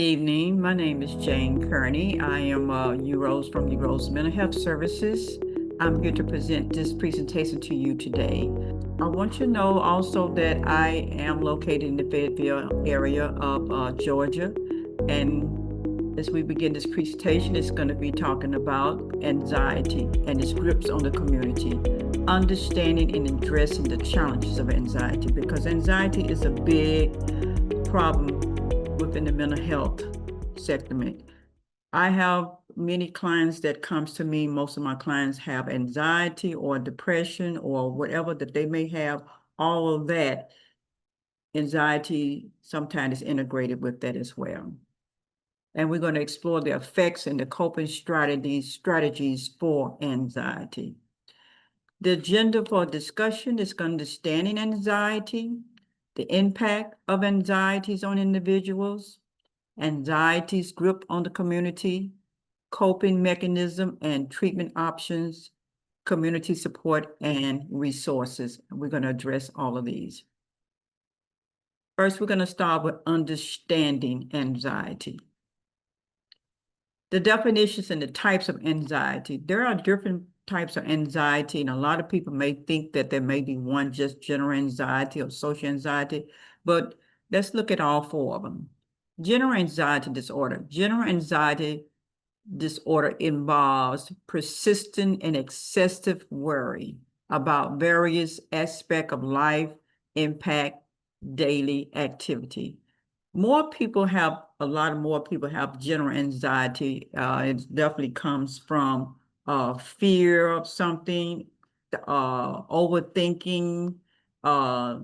Evening. My name is Jane Kearney. I am UROS from UROS Mental Health Services. I'm here to present this presentation to you today. I want you to know also that I am located in the Fayetteville area of Georgia. And as we begin this presentation, it's going to be talking about anxiety and its grips on the community, understanding and addressing the challenges of anxiety, because anxiety is a big problem within the mental health segment. I have many clients that comes to me. Most of my clients have anxiety or depression or whatever that they may have. All of that anxiety sometimes is integrated with that as well. And we're going to explore the effects and the coping strategies for anxiety. The agenda for discussion is understanding anxiety, the impact of anxieties on individuals, anxiety's grip on the community, coping mechanism and treatment options, community support, and resources. We're going to address all of these. First, we're going to start with understanding anxiety. The definitions and the types of anxiety. There are different types of anxiety, and a lot of people may think that there may be one just general anxiety or social anxiety, but let's look at all four of them. General anxiety disorder. General anxiety disorder involves persistent and excessive worry about various aspects of life, impact daily activity. A lot of more people have general anxiety. It definitely comes from fear of something, overthinking, uh,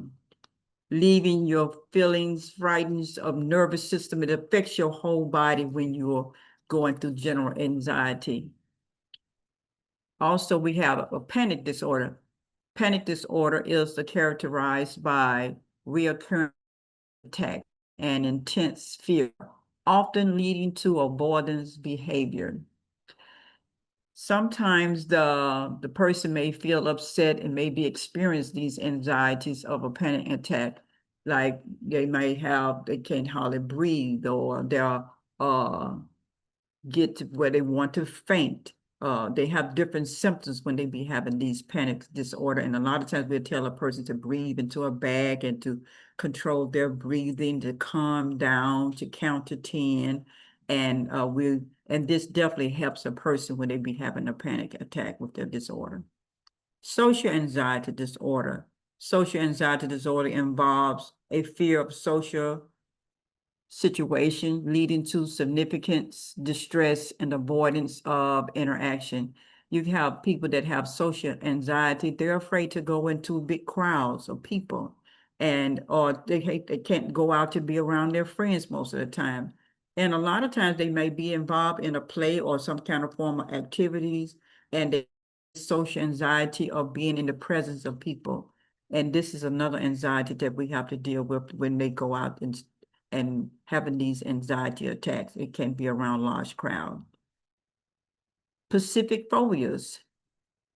leaving your feelings, frightened of nervous system. It affects your whole body when you're going through general anxiety. Also, we have a panic disorder. Panic disorder is characterized by recurrent attack and intense fear, often leading to avoidance behavior. Sometimes the person may feel upset and maybe experience these anxieties of a panic attack, like they can't hardly breathe, or they'll get to where they want to faint. They have different symptoms when they be having these panic disorder. And a lot of times we'll tell a person to breathe into a bag and to control their breathing, to calm down, to count to 10. And this definitely helps a person when they be having a panic attack with their disorder. Social anxiety disorder. Social anxiety disorder involves a fear of social situation leading to significant distress and avoidance of interaction. You have people that have social anxiety. They're afraid to go into big crowds of people, or they can't go out to be around their friends most of the time. And a lot of times they may be involved in a play or some kind of form of activities, and they social anxiety of being in the presence of people. And this is another anxiety that we have to deal with when they go out and having these anxiety attacks. It can be around large crowd. Specific phobias.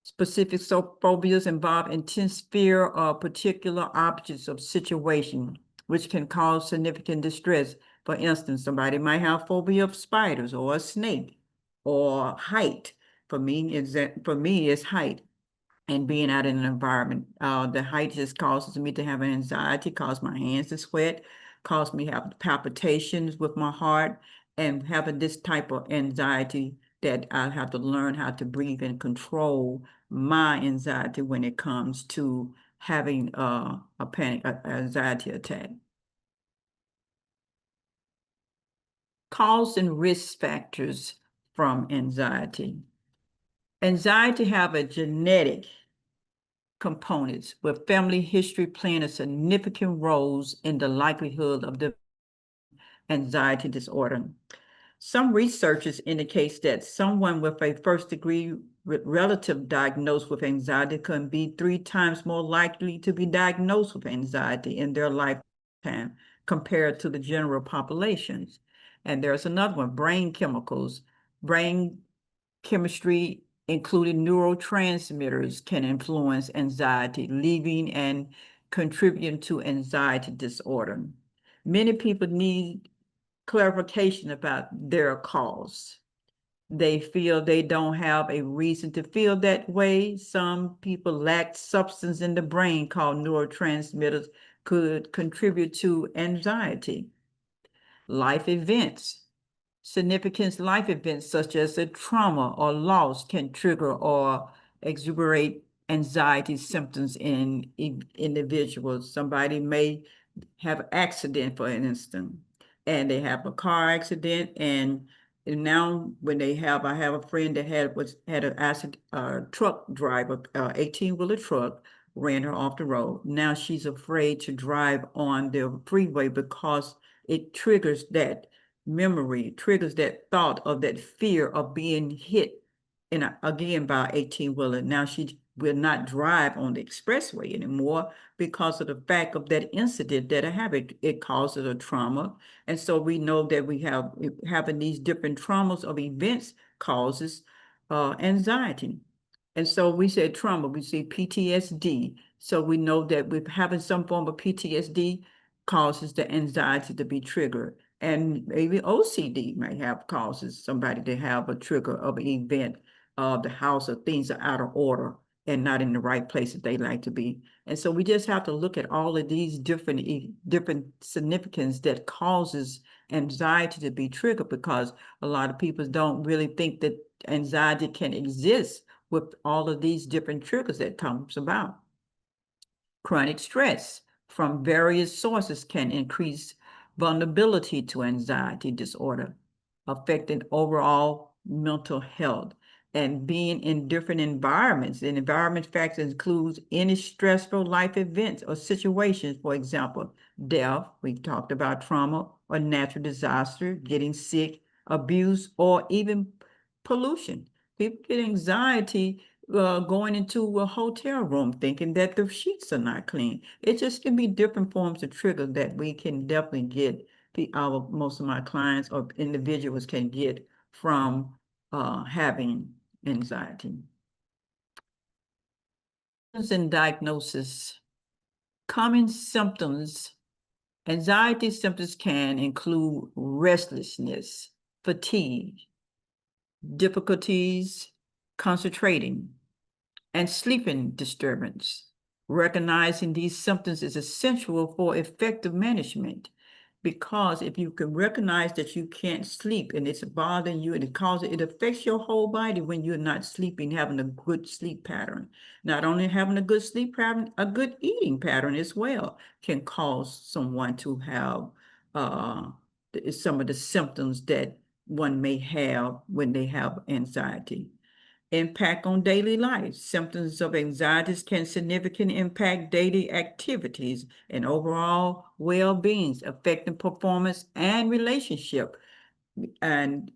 Specific phobias involve intense fear of particular objects or situation, which can cause significant distress. For instance, somebody might have phobia of spiders or a snake or height. For me, it's height and being out in an environment. The height just causes me to have an anxiety, cause my hands to sweat, cause me to have palpitations with my heart, and having this type of anxiety that I have to learn how to breathe and control my anxiety when it comes to having a panic anxiety attack. Cause and risk factors from anxiety. Anxiety have a genetic components, with family history playing a significant roles in the likelihood of the anxiety disorder. Some researchers indicates that someone with a first degree relative diagnosed with anxiety can be 3 times more likely to be diagnosed with anxiety in their lifetime compared to the general populations. And there's another one, brain chemicals. Brain chemistry, including neurotransmitters, can influence anxiety, leading and contributing to anxiety disorder. Many people need clarification about their cause. They feel they don't have a reason to feel that way. Some people lack substance in the brain called neurotransmitters could contribute to anxiety. Life events. Significant life events such as a trauma or loss can trigger or exuberate anxiety symptoms in individuals. Somebody may have an accident, for instance, and they have a car accident, and now when I have a friend that had an accident, truck driver, 18-wheeler truck ran her off the road. Now she's afraid to drive on the freeway because it triggers that memory, triggers that thought of that fear of being hit again by an 18-wheeler. Now she will not drive on the expressway anymore because of the fact of that incident that happened. It causes a trauma. And so we know that we have having these different traumas of events causes anxiety. And so we said trauma, we see PTSD. So we know that with having some form of PTSD causes the anxiety to be triggered. And maybe OCD may have causes somebody to have a trigger of an event of the house or things are out of order and not in the right place that they like to be. And so we just have to look at all of these different significance that causes anxiety to be triggered, because a lot of people don't really think that anxiety can exist with all of these different triggers that comes about. Chronic stress from various sources can increase vulnerability to anxiety disorder, affecting overall mental health. And being in different environments. And environment factors includes any stressful life events or situations, for example, death, we talked about trauma, or natural disaster, getting sick, abuse, or even pollution. People get anxiety going into a hotel room thinking that the sheets are not clean. It just can be different forms of trigger that we can definitely get. Most of my clients or individuals can get from having anxiety. And diagnosis. Common symptoms. Anxiety symptoms can include restlessness, fatigue, difficulties concentrating, and sleeping disturbance. Recognizing these symptoms is essential for effective management, because if you can recognize that you can't sleep and it's bothering you and it affects your whole body when you're not sleeping, having a good sleep pattern. Not only having a good sleep pattern, a good eating pattern as well can cause someone to have some of the symptoms that one may have when they have anxiety. Impact on daily life. Symptoms of anxieties can significantly impact daily activities and overall well-being, affecting performance and relationship. And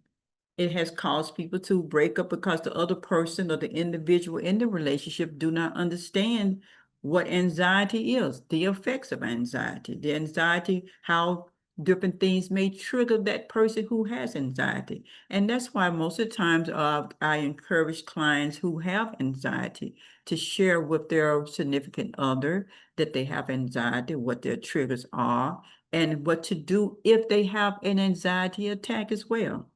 it has caused people to break up because the other person or the individual in the relationship do not understand what anxiety is, the effects of anxiety, how different things may trigger that person who has anxiety. And that's why most of the times I encourage clients who have anxiety to share with their significant other that they have anxiety, what their triggers are, and what to do if they have an anxiety attack as well.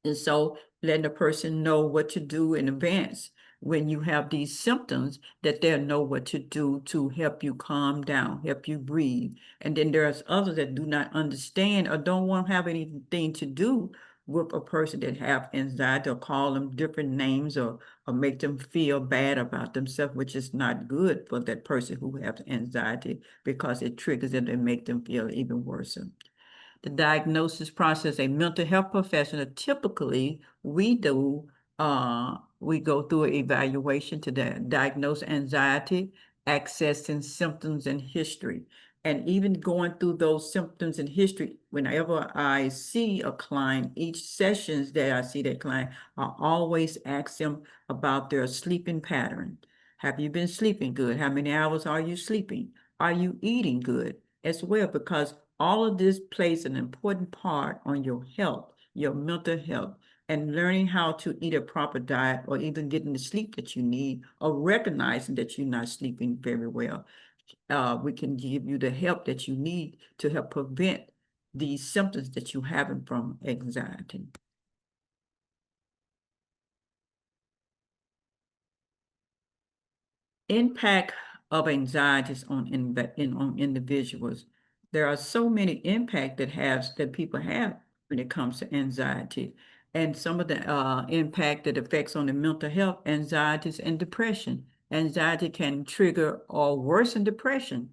And so letting the person know what to do in advance when you have these symptoms, that they'll know what to do to help you calm down, help you breathe. And then there's others that do not understand or don't want to have anything to do with a person that have anxiety, or call them different names, or make them feel bad about themselves, which is not good for that person who has anxiety, because it triggers them and make them feel even worse. The diagnosis process. A mental health professional, typically we go through an evaluation to diagnose anxiety, accessing symptoms and history. And even going through those symptoms and history, whenever I see a client, each sessions that I see that client, I always ask them about their sleeping pattern. Have you been sleeping good? How many hours are you sleeping? Are you eating good as well? Because all of this plays an important part on your health, your mental health, and learning how to eat a proper diet, or even getting the sleep that you need, or recognizing that you're not sleeping very well. We can give you the help that you need to help prevent these symptoms that you're having from anxiety. Impact of anxieties on individuals. There are so many impact that people have when it comes to anxiety, and some of the impact that affects on the mental health, anxieties and depression. Anxiety can trigger or worsen depression,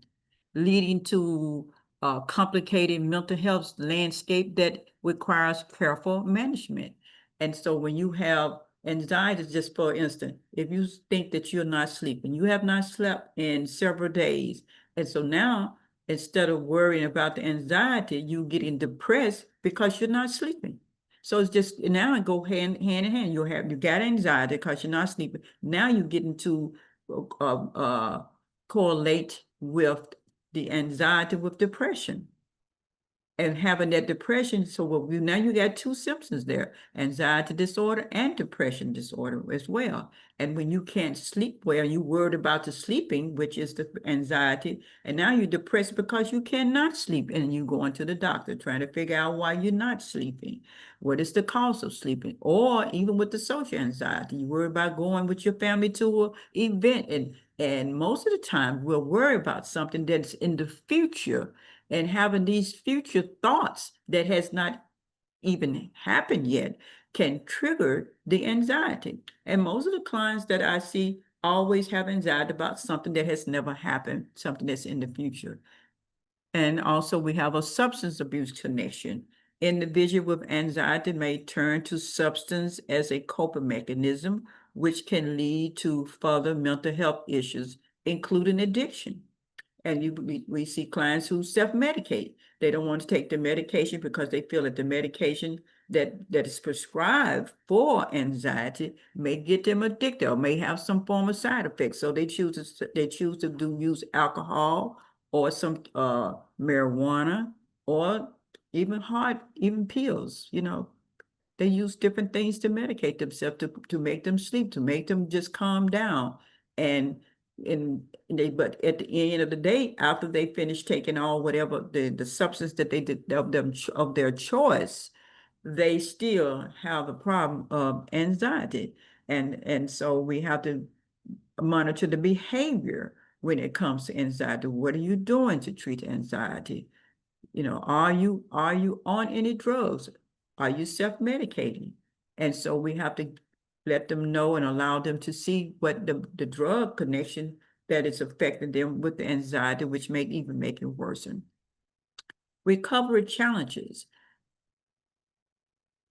leading to a complicated mental health landscape that requires careful management. And so when you have anxiety, just for instance, if you think that you're not sleeping, you have not slept in several days. And so now, instead of worrying about the anxiety, you getting depressed because you're not sleeping. So it's just now it go hand in hand. You got anxiety because you're not sleeping. Now you get into correlate with the anxiety with depression and having that depression. So now you got two symptoms there, anxiety disorder and depression disorder as well. And when you can't sleep well, you worried about the sleeping, which is the anxiety, and now you're depressed because you cannot sleep and you going to the doctor trying to figure out why you're not sleeping. What is the cause of sleeping? Or even with the social anxiety, you worry about going with your family to an event, and most of the time we'll worry about something that's in the future and having these future thoughts that has not even happened yet can trigger the anxiety. And most of the clients that I see always have anxiety about something that has never happened, something that's in the future. And also we have a substance abuse connection. Individual with anxiety may turn to substance as a coping mechanism, which can lead to further mental health issues, including addiction. And we see clients who self-medicate. They don't want to take the medication because they feel that the medication that is prescribed for anxiety may get them addicted or may have some form of side effects. So they choose to use alcohol or some marijuana or even pills. They use different things to medicate themselves to make them sleep, to make them just calm down. And but at the end of the day, after they finish taking all whatever the substance that they did of their choice, they still have a problem of anxiety. And so we have to monitor the behavior when it comes to anxiety. What are you doing to treat anxiety? Are you on any drugs? Are you self-medicating? And so we have to let them know and allow them to see what the drug connection that is affecting them with the anxiety, which may even make it worsen. Recovery challenges.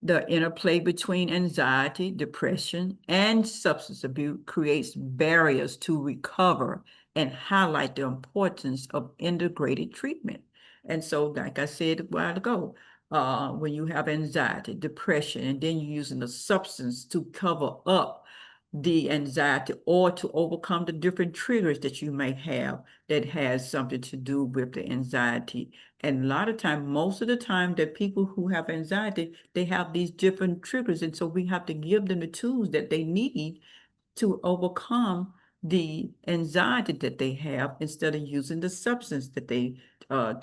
The interplay between anxiety, depression, and substance abuse creates barriers to recover and highlight the importance of integrated treatment. And so, like I said a while ago, when you have anxiety, depression, and then you're using a substance to cover up the anxiety or to overcome the different triggers that you may have that has something to do with the anxiety. And a lot of time, most of the time that people who have anxiety, they have these different triggers. And so we have to give them the tools that they need to overcome the anxiety that they have instead of using the substance that they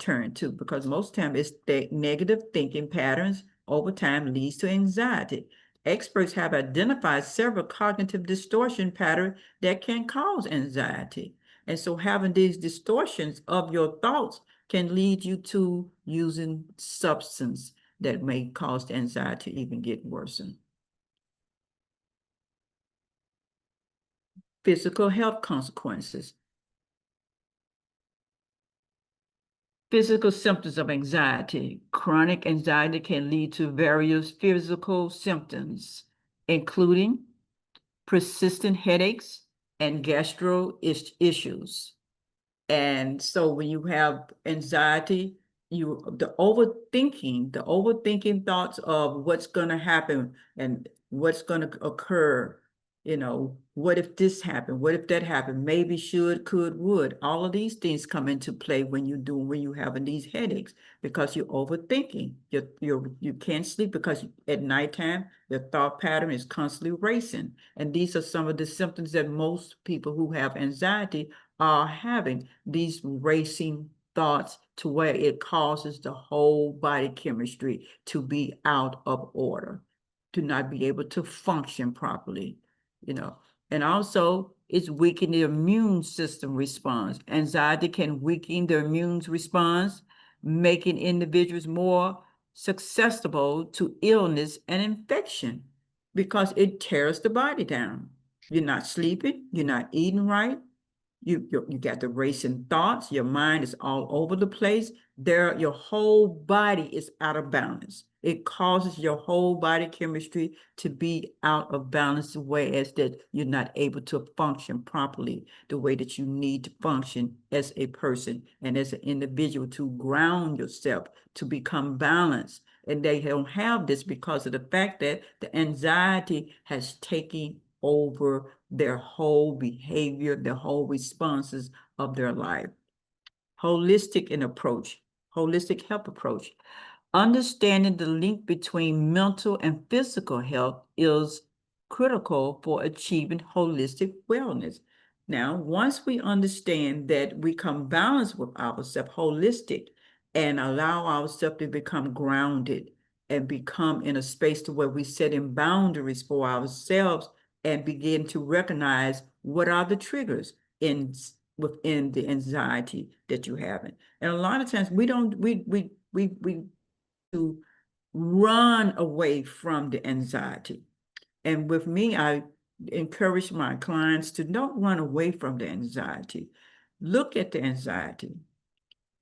turn to. Because most time it's the negative thinking patterns over time leads to anxiety. Experts have identified several cognitive distortion patterns that can cause anxiety. And so having these distortions of your thoughts can lead you to using substance that may cause the anxiety to even get worsened. Physical health consequences. Physical symptoms of anxiety. Chronic anxiety can lead to various physical symptoms, including persistent headaches and gastro issues. And so when you have anxiety, the overthinking thoughts of what's going to happen and what's going to occur, what if this happened? What if that happened? Maybe, should, could, would. All of these things come into play when you having these headaches because you're overthinking. You can't sleep because at nighttime your thought pattern is constantly racing. And these are some of the symptoms that most people who have anxiety are having, these racing thoughts to where it causes the whole body chemistry to be out of order, to not be able to function properly, you know. And also, it's weakening the immune system response. Anxiety can weaken the immune response, making individuals more susceptible to illness and infection because it tears the body down. You're not sleeping, you're not eating right, you got the racing thoughts. Your mind is all over the place. Your whole body is out of balance. It causes your whole body chemistry to be out of balance, the way as that you're not able to function properly, the way that you need to function as a person and as an individual to ground yourself, to become balanced. And they don't have this because of the fact that the anxiety has taken over their whole behavior, their whole responses of their life. Holistic in approach, holistic health approach. Understanding the link between mental and physical health is critical for achieving holistic wellness. Now, once we understand that we come balanced with ourselves, holistic, and allow ourselves to become grounded and become in a space to where we set in boundaries for ourselves and begin to recognize what are the triggers in within the anxiety that you're having. And a lot of times we don't we to run away from the anxiety. And with me, I encourage my clients to don't run away from the anxiety. Look at the anxiety.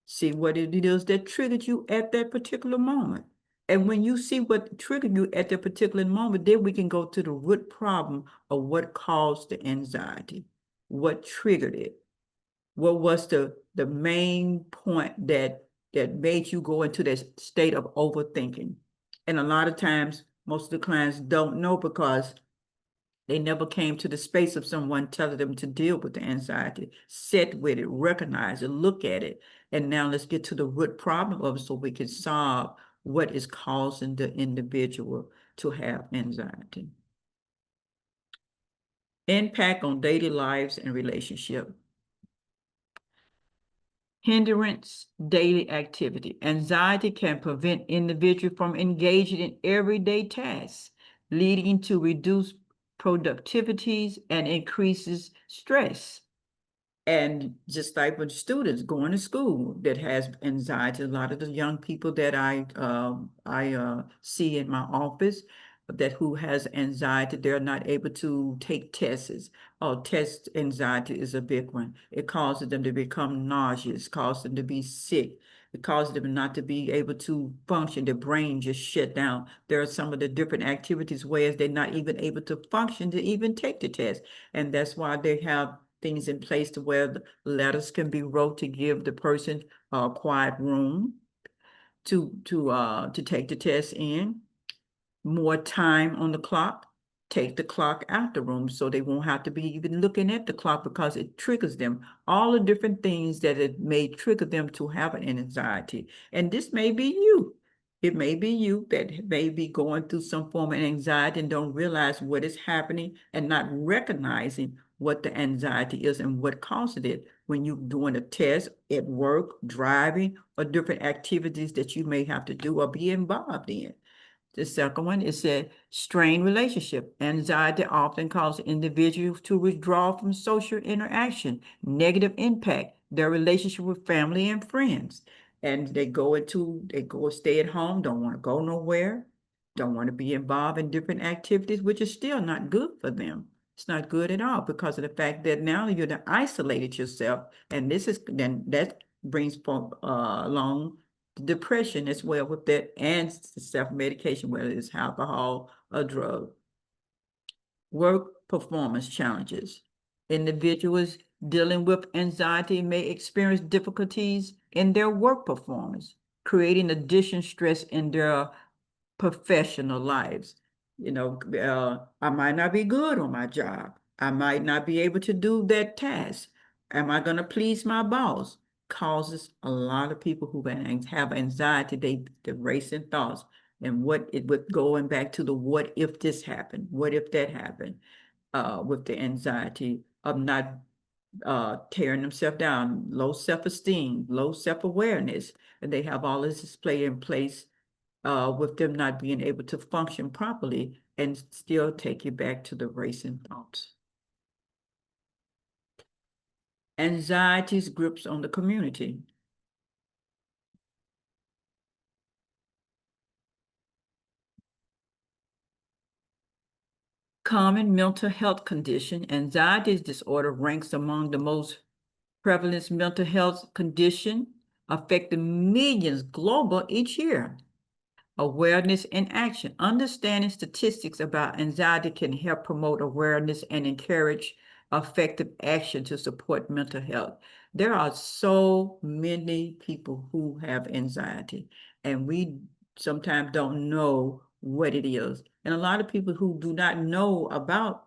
See what it is that triggered you at that particular moment. And when you see what triggered you at that particular moment, then we can go to the root problem of what caused the anxiety, what triggered it, what was the main point that made you go into that state of overthinking. And a lot of times, most of the clients don't know because they never came to the space of someone telling them to deal with the anxiety, sit with it, recognize it, look at it. And now let's get to the root problem of it so we can solve what is causing the individual to have anxiety. Impact on daily lives and relationship. Hindrance daily activity. Anxiety can prevent individuals from engaging in everyday tasks, leading to reduced productivities and increases stress. And just like with students going to school that has anxiety, a lot of the young people that I see in my office that who has anxiety, they're not able to take tests. Oh, test anxiety is a big one. It causes them to become nauseous, causes them to be sick. It causes them not to be able to function. Their brain just shut down. There are some of the different activities where they're not even able to function to even take the test. And that's why they have things in place to where the letters can be wrote to give the person a quiet room to take the test in, more time on the clock, take the clock out the room so they won't have to be even looking at the clock because it triggers them. All the different things that it may trigger them to have an anxiety. And this may be you. It may be you that may be going through some form of anxiety and don't realize what is happening and not recognizing what the anxiety is and what causes it when you're doing a test at work, driving, or different activities that you may have to do or be involved in. The second one is a strained relationship. Anxiety often causes individuals to withdraw from social interaction, negative impact their relationship with family and friends. And they go stay at home, don't want to go nowhere, don't want to be involved in different activities, which is still not good for them. It's not good at all because of the fact that now you're isolated yourself, and then that brings along depression as well with that and self-medication, whether it's alcohol or drug. Work performance challenges. Individuals dealing with anxiety may experience difficulties in their work performance, creating additional stress in their professional lives. I might not be good on my job. I might not be able to do that task. Am I going to please my boss? Causes a lot of people who have anxiety, the racing thoughts and what it would going back to the what if this happened, what if that happened, with the anxiety of not tearing themselves down, low self-esteem, low self-awareness, and they have all this display in place with them not being able to function properly and still take you back to the racing thoughts. Anxiety's grips on the community. Common mental health condition, anxiety disorder ranks among the most prevalent mental health condition affecting millions global each year. Awareness and action. Understanding statistics about anxiety can help promote awareness and encourage effective action to support mental health. There are so many people who have anxiety, and we sometimes don't know what it is. And a lot of people who do not know about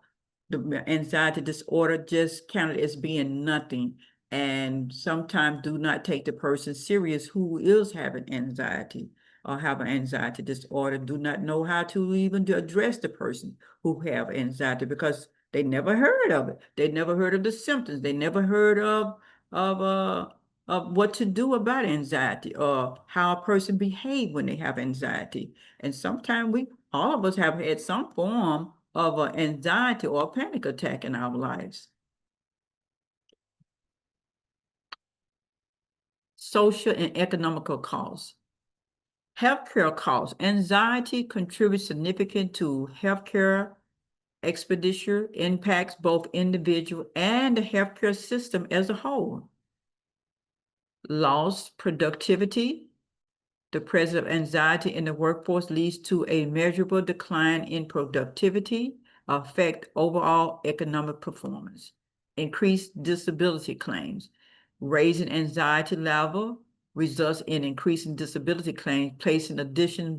the anxiety disorder just count it as being nothing, and sometimes do not take the person serious who is having anxiety or have an anxiety disorder, do not know how to even to address the person who have anxiety because they never heard of it. They never heard of the symptoms. They never heard of uh of what to do about anxiety or how a person behave when they have anxiety. And sometimes we all of us have had some form of anxiety or a panic attack in our lives. Social and economical cause. Healthcare costs. Anxiety contributes significant to healthcare expenditure, impacts both individual and the healthcare system as a whole. Lost productivity. The presence of anxiety in the workforce leads to a measurable decline in productivity, affect overall economic performance. Increased disability claims. Raising anxiety level results in increasing disability claims, placing additional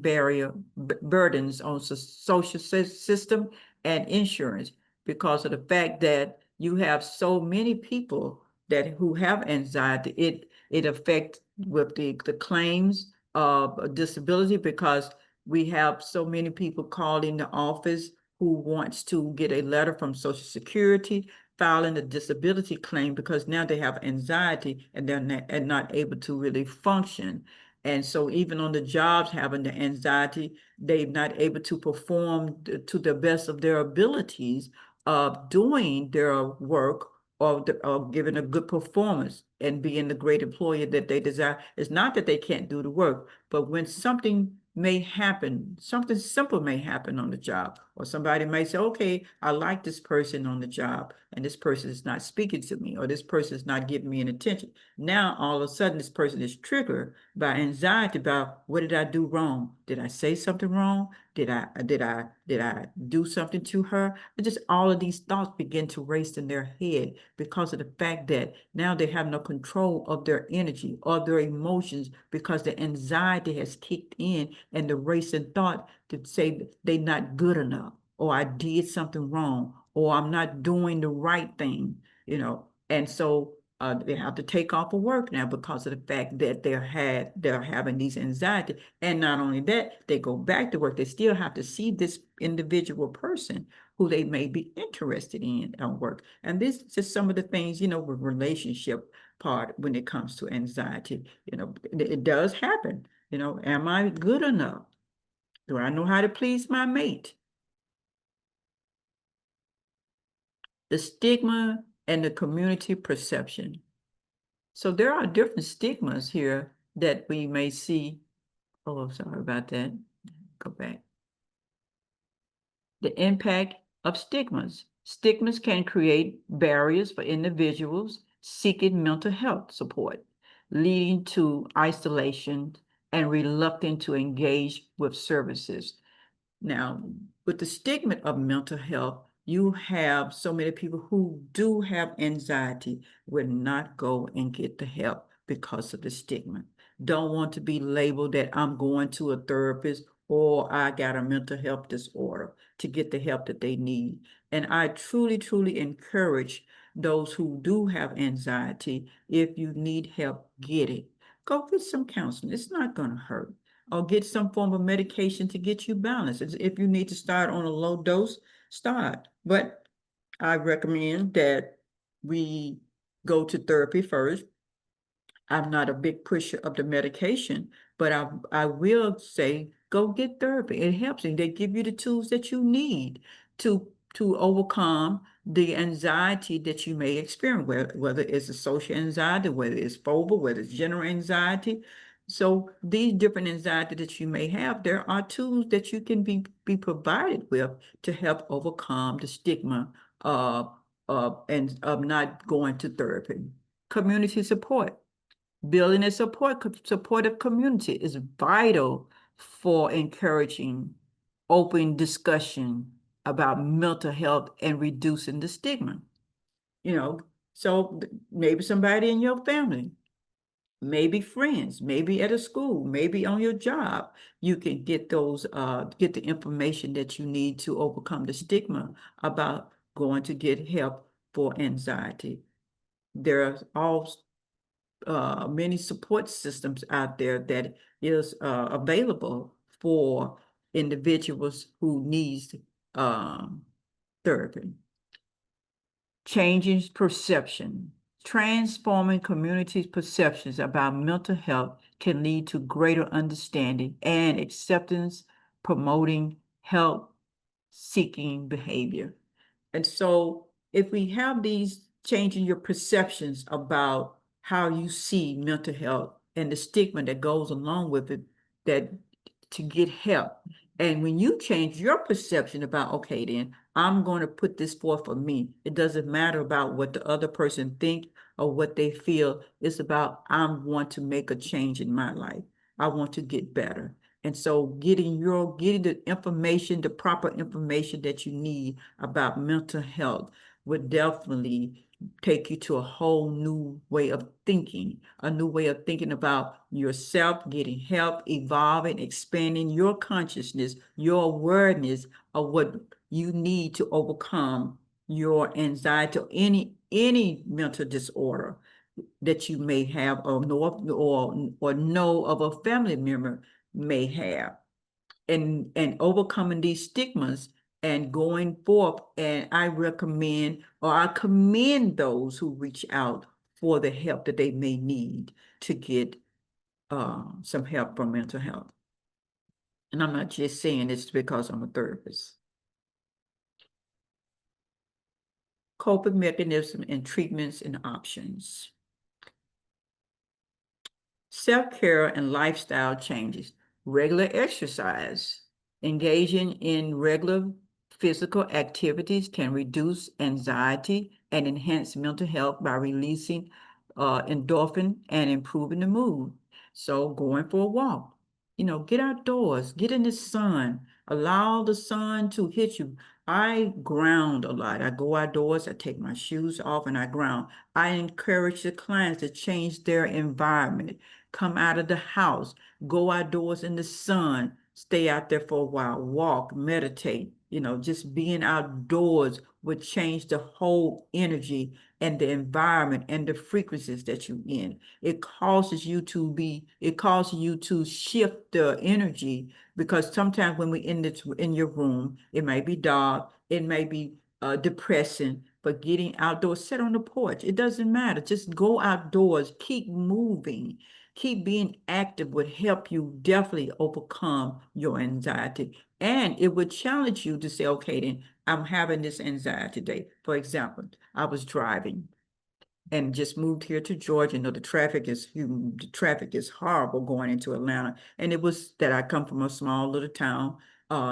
burdens on the social system and insurance because of the fact that you have so many people that who have anxiety. It affects with the claims of disability because we have so many people calling the office who wants to get a letter from Social Security filing a disability claim because now they have anxiety and they're not able to really function. And so even on the jobs having the anxiety, they're not able to perform to the best of their abilities of doing their work or giving a good performance and being the great employee that they desire. It's not that they can't do the work, but when something may happen, something simple may happen on the job, or somebody may say, okay, I like this person on the job, and this person is not speaking to me, or this person is not giving me an attention. Now, all of a sudden, this person is triggered by anxiety about what did I do wrong? Did I say something wrong? Did I do something to her? And just all of these thoughts begin to race in their head because of the fact that now they have no control of their energy or their emotions because the anxiety has kicked in and the racing thought to say that they're not good enough or I did something wrong or I'm not doing the right thing. And so they have to take off of work now because of the fact that they're having these anxiety. And not only that, they go back to work. They still have to see this individual person who they may be interested in at work. And this is just some of the things, with relationship part when it comes to anxiety. It does happen. Am I good enough? Do I know how to please my mate? The stigma and the community perception. So there are different stigmas here that we may see. Oh, sorry about that. Go back. The impact of stigmas. Stigmas can create barriers for individuals seeking mental health support, leading to isolation and reluctant to engage with services. Now, with the stigma of mental health, you have so many people who do have anxiety will not go and get the help because of the stigma. Don't want to be labeled that I'm going to a therapist or I got a mental health disorder to get the help that they need. And I truly, truly encourage those who do have anxiety, if you need help, get it. Go get some counseling. It's not going to hurt or get some form of medication to get you balanced. If you need to start on a low dose, start. But I recommend that we go to therapy first. I'm not a big pusher of the medication, but I will say go get therapy. It helps, and they give you the tools that you need to overcome the anxiety that you may experience, whether it's a social anxiety, whether it's phobia, whether it's general anxiety. So these different anxiety that you may have, there are tools that you can be provided with to help overcome the stigma and of not going to therapy. Community support. Building a supportive community is vital for encouraging open discussion about mental health and reducing the stigma. You know, so maybe somebody in your family, maybe friends, maybe at a school, maybe on your job, you can get the information that you need to overcome the stigma about going to get help for anxiety. There are all many support systems out there that is available for individuals who needs um, therapy. Changing perception. Transforming communities' perceptions about mental health can lead to greater understanding and acceptance, promoting help seeking behavior. And so if we have these changing your perceptions about how you see mental health and the stigma that goes along with it, that to get help. And when you change your perception about, okay, then I'm going to put this forth for me. It doesn't matter about what the other person think or what they feel. It's about I want to make a change in my life. I want to get better. And so getting the information, the proper information that you need about mental health would definitely take you to a whole new way of thinking, a new way of thinking about yourself, getting help, evolving, expanding your consciousness, your awareness of what you need to overcome your anxiety or any mental disorder that you may have or know of a family member may have and overcoming these stigmas and going forth. And I recommend or I commend those who reach out for the help that they may need to get some help for mental health. And I'm not just saying this because I'm a therapist. Coping mechanism and treatments and options. Self-care and lifestyle changes, regular exercise, engaging in regular physical activities can reduce anxiety and enhance mental health by releasing endorphin and improving the mood. So going for a walk, get outdoors, get in the sun, allow the sun to hit you. I ground a lot. I go outdoors, I take my shoes off and I ground. I encourage the clients to change their environment, come out of the house, go outdoors in the sun, stay out there for a while, walk, meditate. Just being outdoors would change the whole energy and the environment and the frequencies that you're in. It causes you to shift the energy because sometimes when we're in your room, it may be dark, it may be depressing, but getting outdoors, sit on the porch, it doesn't matter. Just go outdoors, keep moving, keep being active would help you definitely overcome your anxiety. And it would challenge you to say, okay, then I'm having this anxiety today. For example, I was driving and just moved here to Georgia. The traffic is horrible going into Atlanta. And it was that I come from a small little town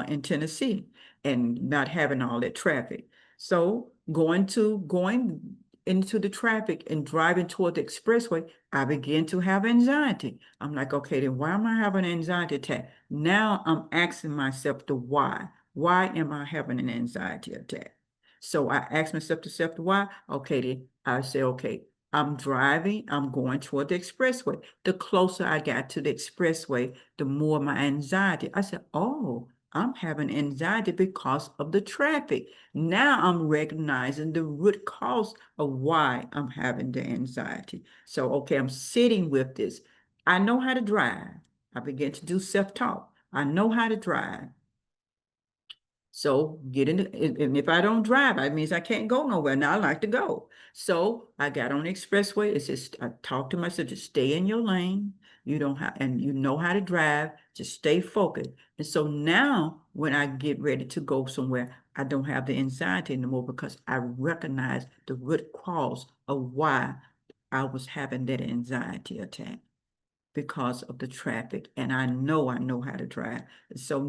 in Tennessee and not having all that traffic. So going into the traffic and driving toward the expressway, I began to have anxiety. I'm like, okay, then why am I having an anxiety attack? Now I'm asking myself the why. Why am I having an anxiety attack? So I asked myself the why. Okay, then I say, okay, I'm driving, I'm going toward the expressway. The closer I got to the expressway, the more my anxiety. I said, oh, I'm having anxiety because of the traffic. Now I'm recognizing the root cause of why I'm having the anxiety. So, okay, I'm sitting with this. I know how to drive. I began to do self-talk. I know how to drive. So get in, and if I don't drive, it means I can't go nowhere. Now I like to go. So I got on the expressway. It's just, I talked to myself, just stay in your lane. You don't have, and you know how to drive, just stay focused. And so now when I get ready to go somewhere, I don't have the anxiety anymore because I recognize the root cause of why I was having that anxiety attack because of the traffic. And I know how to drive. So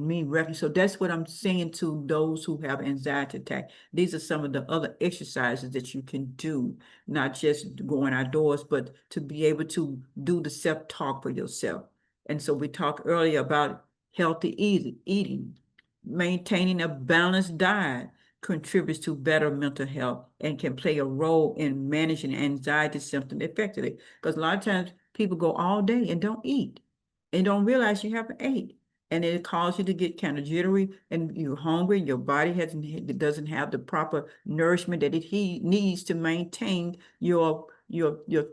so that's what I'm saying to those who have anxiety attack. These are some of the other exercises that you can do, not just going outdoors, but to be able to do the self-talk for yourself. And so we talked earlier about healthy eating, maintaining a balanced diet contributes to better mental health and can play a role in managing anxiety symptoms effectively. Because a lot of times people go all day and don't eat and don't realize you haven't ate. And it causes you to get kind of jittery and you're hungry. Your body doesn't have the proper nourishment that he needs to maintain your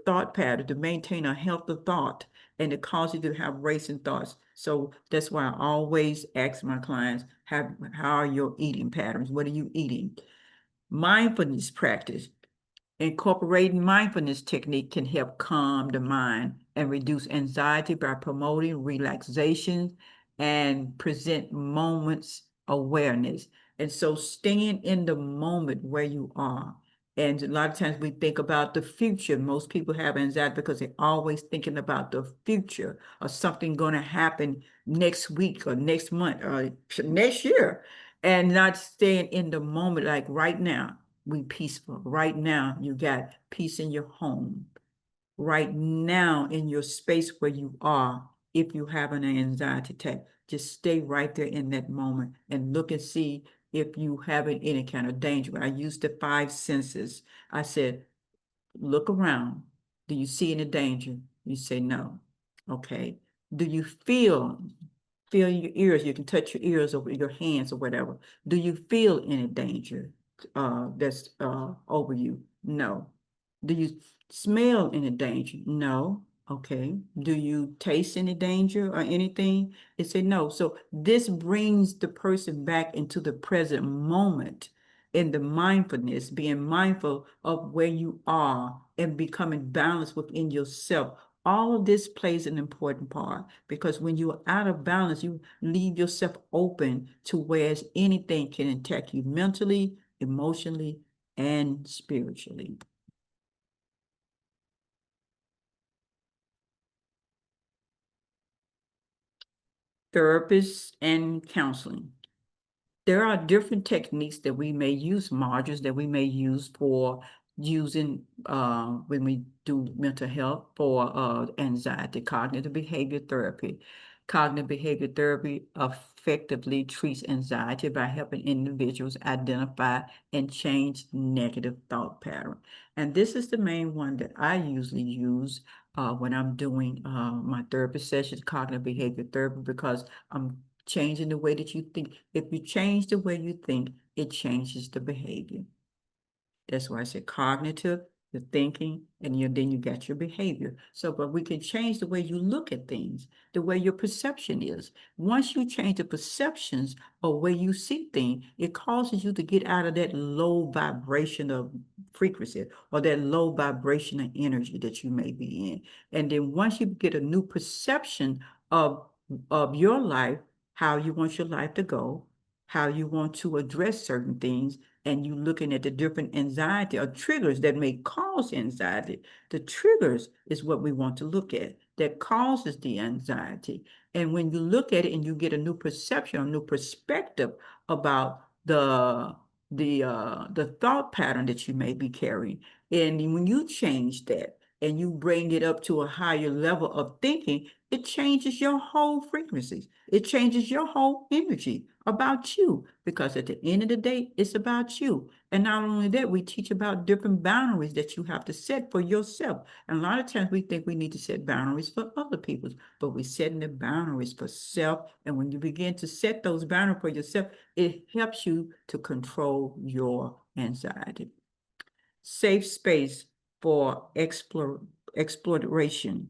thought pattern, to maintain a healthy thought. And it causes you to have racing thoughts. So that's why I always ask my clients, how are your eating patterns? What are you eating? Mindfulness practice. Incorporating mindfulness technique can help calm the mind and reduce anxiety by promoting relaxation and present moments awareness. And so staying in the moment where you are. And a lot of times we think about the future. Most people have anxiety because they're always thinking about the future or something going to happen next week or next month or next year and not staying in the moment like right now we peaceful. Right now, you got peace in your home. Right now, in your space where you are, if you have an anxiety attack, just stay right there in that moment and look and see if you having any kind of danger. I used the five senses. I said, look around. Do you see any danger? You say no. Okay. Do you feel your ears? You can touch your ears or your hands or whatever. Do you feel any danger that's over you? No. Do you smell any danger? No. Okay. Do you taste any danger or anything? It say no. So this brings the person back into the present moment in the mindfulness, being mindful of where you are and becoming balanced within yourself. All of this plays an important part because when you're out of balance, you leave yourself open to where anything can attack you mentally, emotionally, and spiritually. Therapists and counseling. There are different techniques that we may use, modules that we may use for using when we do mental health for anxiety, cognitive behavior therapy. Cognitive behavior therapy effectively treats anxiety by helping individuals identify and change negative thought pattern. And this is the main one that I usually use when I'm doing my therapy sessions, cognitive behavior therapy, because I'm changing the way that you think. If you change the way you think, it changes the behavior. That's why I said cognitive, the thinking, and then you got your behavior. So, but we can change the way you look at things, the way your perception is. Once you change the perceptions or way you see things, it causes you to get out of that low vibration of frequency or that low vibration of energy that you may be in. And then once you get a new perception of of your life, how you want your life to go, how you want to address certain things, and you looking at the different anxiety or triggers that may cause anxiety. The triggers is what we want to look at that causes the anxiety. And when you look at it and you get a new perception, a new perspective about the thought pattern that you may be carrying, and when you change that and you bring it up to a higher level of thinking, it changes your whole frequencies. It changes your whole energy about you because at the end of the day, it's about you. And not only that, we teach about different boundaries that you have to set for yourself. And a lot of times we think we need to set boundaries for other people, but we're setting the boundaries for self. And when you begin to set those boundaries for yourself, it helps you to control your anxiety. Safe space for exploration.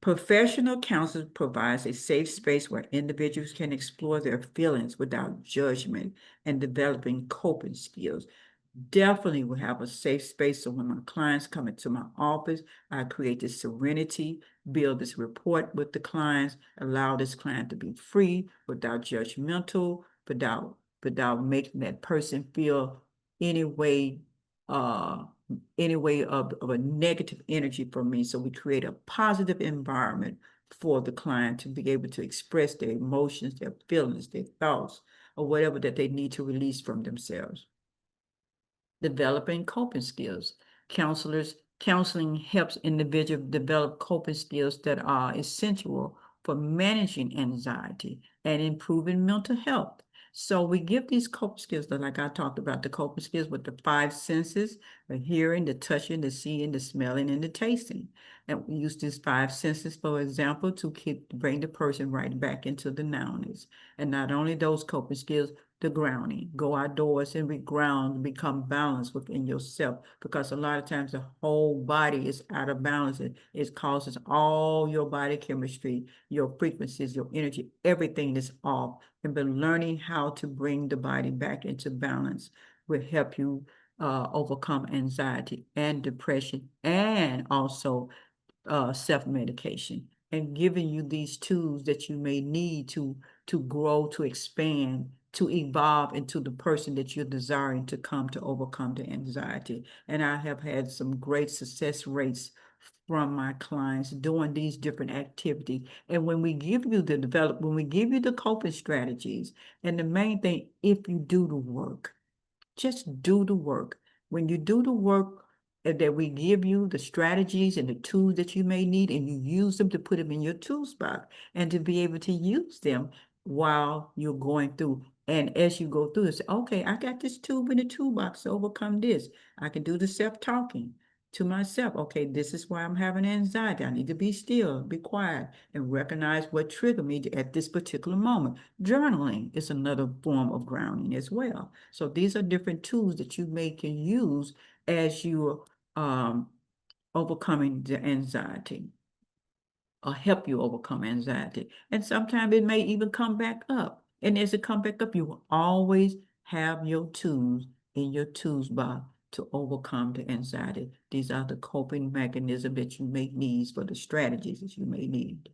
Professional counseling provides a safe space where individuals can explore their feelings without judgment and developing coping skills. Definitely will have a safe space. So when my clients come into my office, I create this serenity, build this rapport with the clients, allow this client to be free without judgmental, without making that person feel any way, uh, any way of a negative energy from me. So we create a positive environment for the client to be able to express their emotions, their feelings, their thoughts, or whatever that they need to release from themselves. Developing coping skills. Counseling helps individuals develop coping skills that are essential for managing anxiety and improving mental health. So we give these coping skills that, like I talked about, the coping skills with the five senses: the hearing, the touching, the seeing, the smelling, and the tasting. And we use these five senses, for example, to bring the person right back into the nowness. And not only those coping skills, the grounding. Go outdoors and reground, become balanced within yourself. Because a lot of times the whole body is out of balance. It causes all your body chemistry, your frequencies, your energy, everything is off. And been learning how to bring the body back into balance will help you overcome anxiety and depression, and also self-medication, and giving you these tools that you may need to grow, to expand, to evolve into the person that you're desiring to come to overcome the anxiety. And I have had some great success rates from my clients doing these different activities. And when we give you the coping strategies, and the main thing, if you do the work, just do the work. When you do the work that we give you, the strategies and the tools that you may need, and you use them to put them in your toolbox and to be able to use them while you're going through. And as you go through, say, okay, I got this tool in the toolbox to overcome this. I can do the self-talking to myself. Okay, this is why I'm having anxiety. I need to be still, be quiet, and recognize what triggered me at this particular moment. Journaling is another form of grounding as well. So these are different tools that you can use as you're um, overcoming the anxiety, or help you overcome anxiety. And sometimes it may even come back up. And as it come back up, you will always have your tools in your tools box to overcome the anxiety. These are the coping mechanisms that you may need, for the strategies that you may need.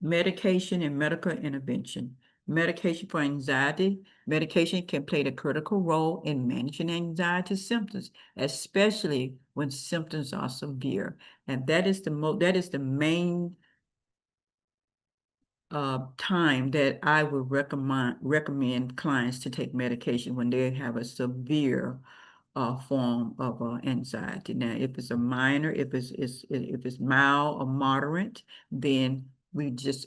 Medication and medical intervention. Medication for anxiety. Medication can play a critical role in managing anxiety symptoms, especially when symptoms are severe. And that is the main time that I would recommend clients to take medication when they have a severe form of anxiety. Now, if it's a minor, if it's mild or moderate, then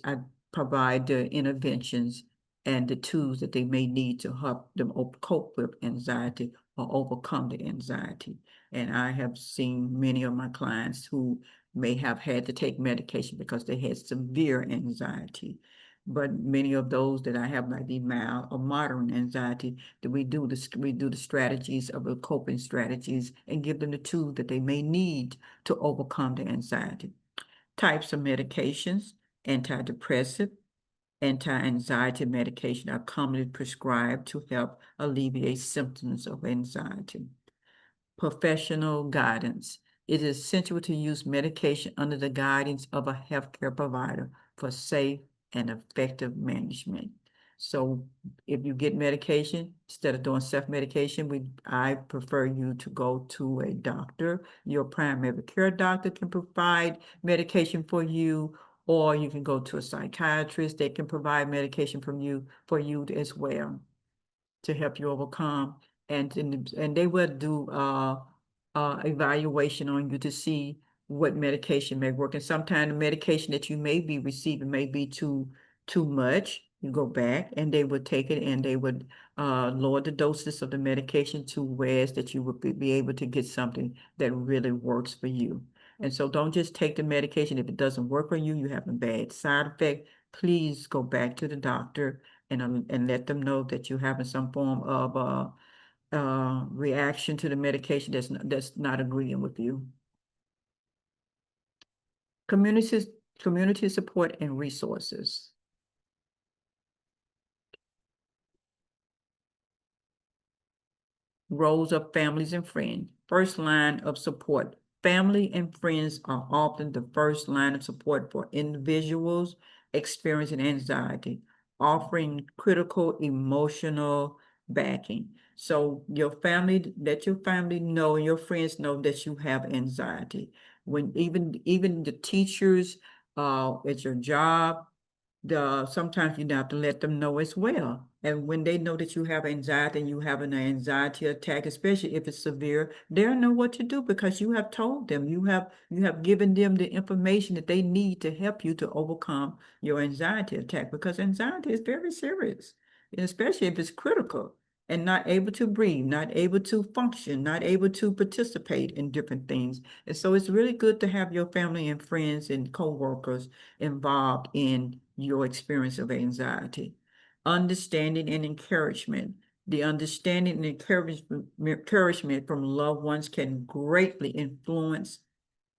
I provide the interventions and the tools that they may need to help them cope with anxiety or overcome the anxiety. And I have seen many of my clients who may have had to take medication because they had severe anxiety. But many of those that I have might be mild or moderate anxiety, that we do the strategies of the coping strategies and give them the tools that they may need to overcome the anxiety. Types of medications: antidepressant, anti-anxiety medication are commonly prescribed to help alleviate symptoms of anxiety. Professional guidance. It is essential to use medication under the guidance of a healthcare provider for safe and effective management. So if you get medication, instead of doing self-medication, I prefer you to go to a doctor. Your primary care doctor can provide medication for you, or you can go to a psychiatrist. They can provide medication for you as well, to help you overcome. And they will do evaluation on you to see what medication may work. And sometimes the medication that you may be receiving may be too much. You go back and they would take it, and they would lower the doses of the medication to ways that you would be able to get something that really works for you. And so don't just take the medication. If it doesn't work for you, you have a bad side effect, please go back to the doctor and let them know that you're having some form of reaction to the medication that's not agreeing with you. Communities, community support and resources. Roles of families and friends. First line of support. Family and friends are often the first line of support for individuals experiencing anxiety, offering critical emotional backing. So your family, let your family know and your friends know that you have anxiety. When even the teachers at your job, sometimes you have to let them know as well. And when they know that you have anxiety and you have an anxiety attack, especially if it's severe, they'll know what to do because you have told them, you have given them the information that they need to help you to overcome your anxiety attack because anxiety is very serious, and especially if it's critical and not able to breathe, not able to function, not able to participate in different things. And so it's really good to have your family and friends and coworkers involved in your experience of anxiety. Understanding and encouragement. The understanding and encouragement from loved ones can greatly influence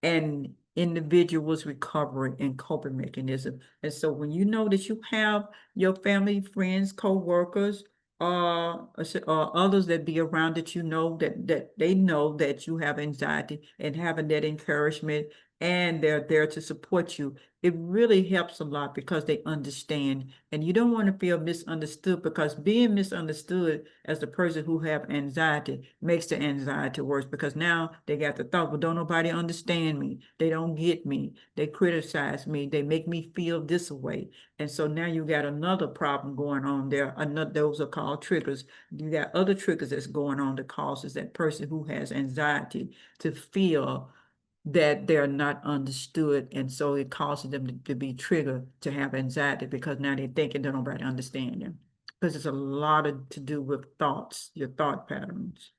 an individual's recovery and coping mechanism. And so when you know that you have your family, friends, co-workers, or others that be around that you know that they know that you have anxiety and having that encouragement and they're there to support you, it really helps a lot because they understand. And you don't want to feel misunderstood because being misunderstood as the person who have anxiety makes the anxiety worse because now they got the thought, well, don't nobody understand me. They don't get me. They criticize me. They make me feel this way. And so now you got another problem going on there. Another, those are called triggers. You got other triggers that's going on that causes that person who has anxiety to feel that they're not understood. And so it causes them to be triggered to have anxiety because now they're thinking that nobody understand them. Because it's a lot to do with thoughts, your thought patterns.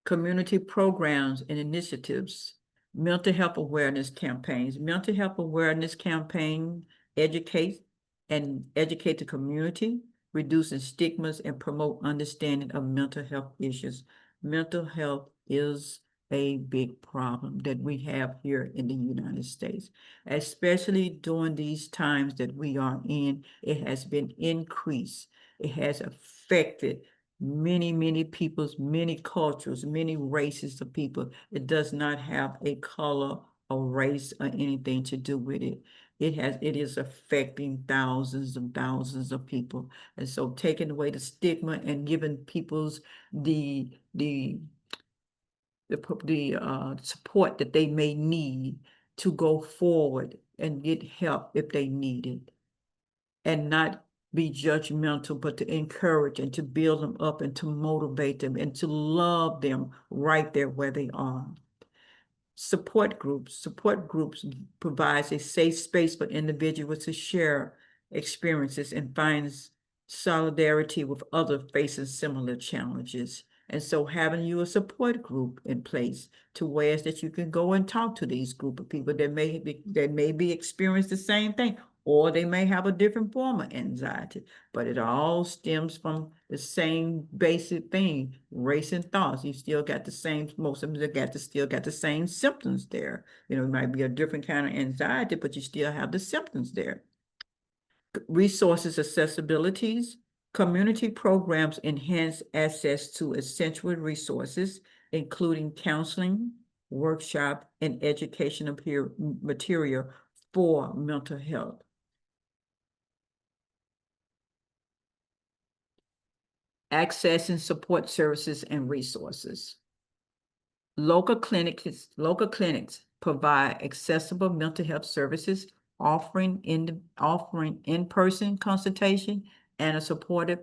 Community programs and initiatives, mental health awareness campaigns. Mental health awareness campaign educate the community, reducing stigmas and promote understanding of mental health issues. Mental health is a big problem that we have here in the United States, especially during these times that we are in. It has been increased. It has affected many peoples, many cultures, many races of people. It does not have a color or race or anything to do with it. It is affecting thousands of people. And so taking away the stigma and giving people's the support that they may need to go forward and get help if they need it and not be judgmental, but to encourage and to build them up and to motivate them and to love them right there where they are. Support groups provides a safe space for individuals to share experiences and find solidarity with others facing similar challenges. And so having you a support group in place to ways that you can go and talk to these group of people that may be experience the same thing, or they may have a different form of anxiety, but it all stems from the same basic thing, racing thoughts. You still got the same, most of them still got the same symptoms there. You know, it might be a different kind of anxiety, but you still have the symptoms there. Resources accessibilities, community programs enhance access to essential resources, including counseling, workshop, and educational material for mental health. Access and support services and resources. Local clinics provide accessible mental health services, offering in-person consultation and a supportive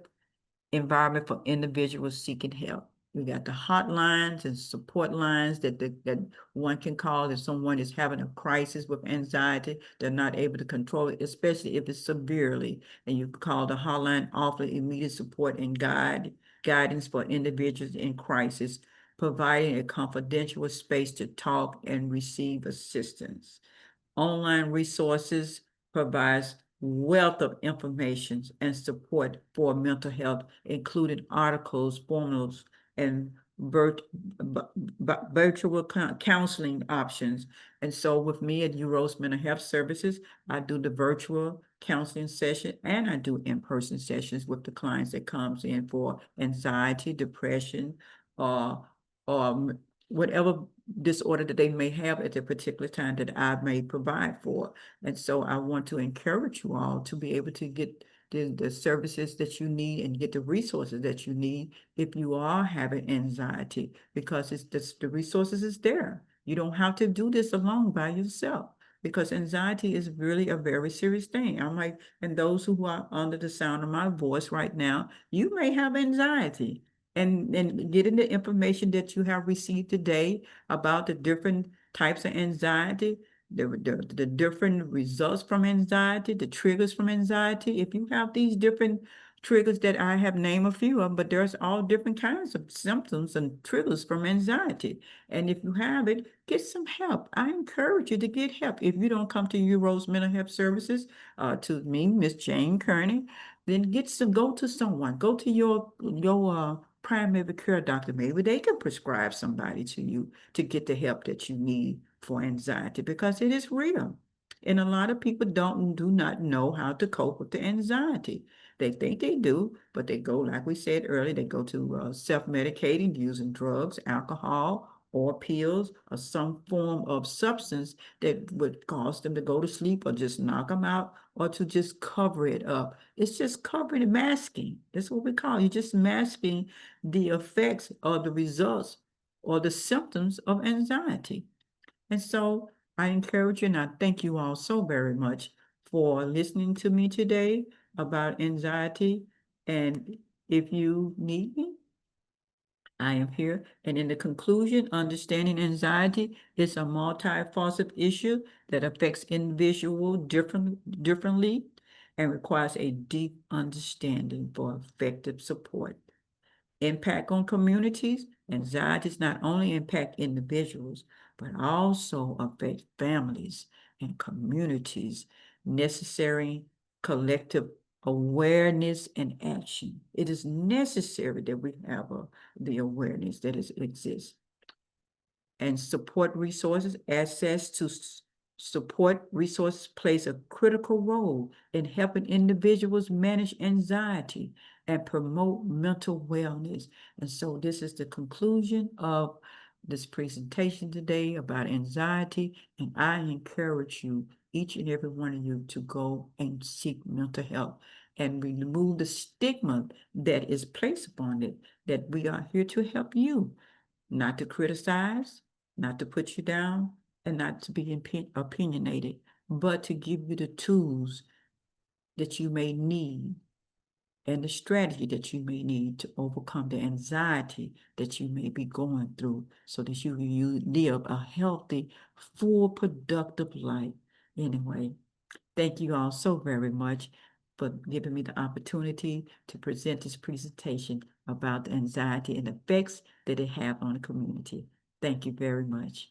environment for individuals seeking help. We got the hotlines and support lines that one can call if someone is having a crisis with anxiety, they're not able to control it, especially if it's severely. And you call the hotline, offer immediate support and guidance for individuals in crisis, providing a confidential space to talk and receive assistance. Online resources provides wealth of information and support for mental health, including articles, forums, and virt virtual counseling options. And so with me at UROS Mental Health Services, I do the virtual counseling session and I do in-person sessions with the clients that comes in for anxiety, depression, or whatever disorder that they may have at the particular time that I may provide for. And so I want to encourage you all to be able to get the services that you need and get the resources that you need if you are having anxiety, because the resources is there. You don't have to do this alone by yourself, because anxiety is really a very serious thing. I'm like, and those who are under the sound of my voice right now, you may have anxiety. And getting the information that you have received today about the different types of anxiety, the different results from anxiety, the triggers from anxiety. If you have these different triggers that I have named a few of them, but there's all different kinds of symptoms and triggers from anxiety. And if you have it, get some help. I encourage you to get help. If you don't come to URO's Mental Health Services, to me, Miss Jane Kearney, then go to someone. Go to your primary care doctor. Maybe they can prescribe somebody to you to get the help that you need for anxiety, because it is real. And a lot of people do not know how to cope with the anxiety. They think they do, but they go, like we said earlier, they go to self-medicating, using drugs, alcohol, or pills, or some form of substance that would cause them to go to sleep or just knock them out, or to just cover it up. It's just covering and masking. That's what we call it. You're just masking the effects or the results or the symptoms of anxiety. And so I encourage you and I thank you all so very much for listening to me today about anxiety. And if you need me, I am here. And in the conclusion, understanding anxiety is a multifaceted issue that affects individuals differently and requires a deep understanding for effective support. Impact on communities. Anxieties not only impact individuals, but also affect families and communities. Necessary collective awareness and action. It is necessary that we have the awareness that exists. And support resources, access to support resources plays a critical role in helping individuals manage anxiety and promote mental wellness. And so this is the conclusion of this presentation today about anxiety. And I encourage you, each and every one of you, to go and seek mental health and remove the stigma that is placed upon it, that we are here to help you, not to criticize, not to put you down, and not to be opinionated, but to give you the tools that you may need and the strategy that you may need to overcome the anxiety that you may be going through, so that you live a healthy, full, productive life. Anyway, thank you all so very much for giving me the opportunity to present this presentation about the anxiety and effects that it have on the community. Thank you very much.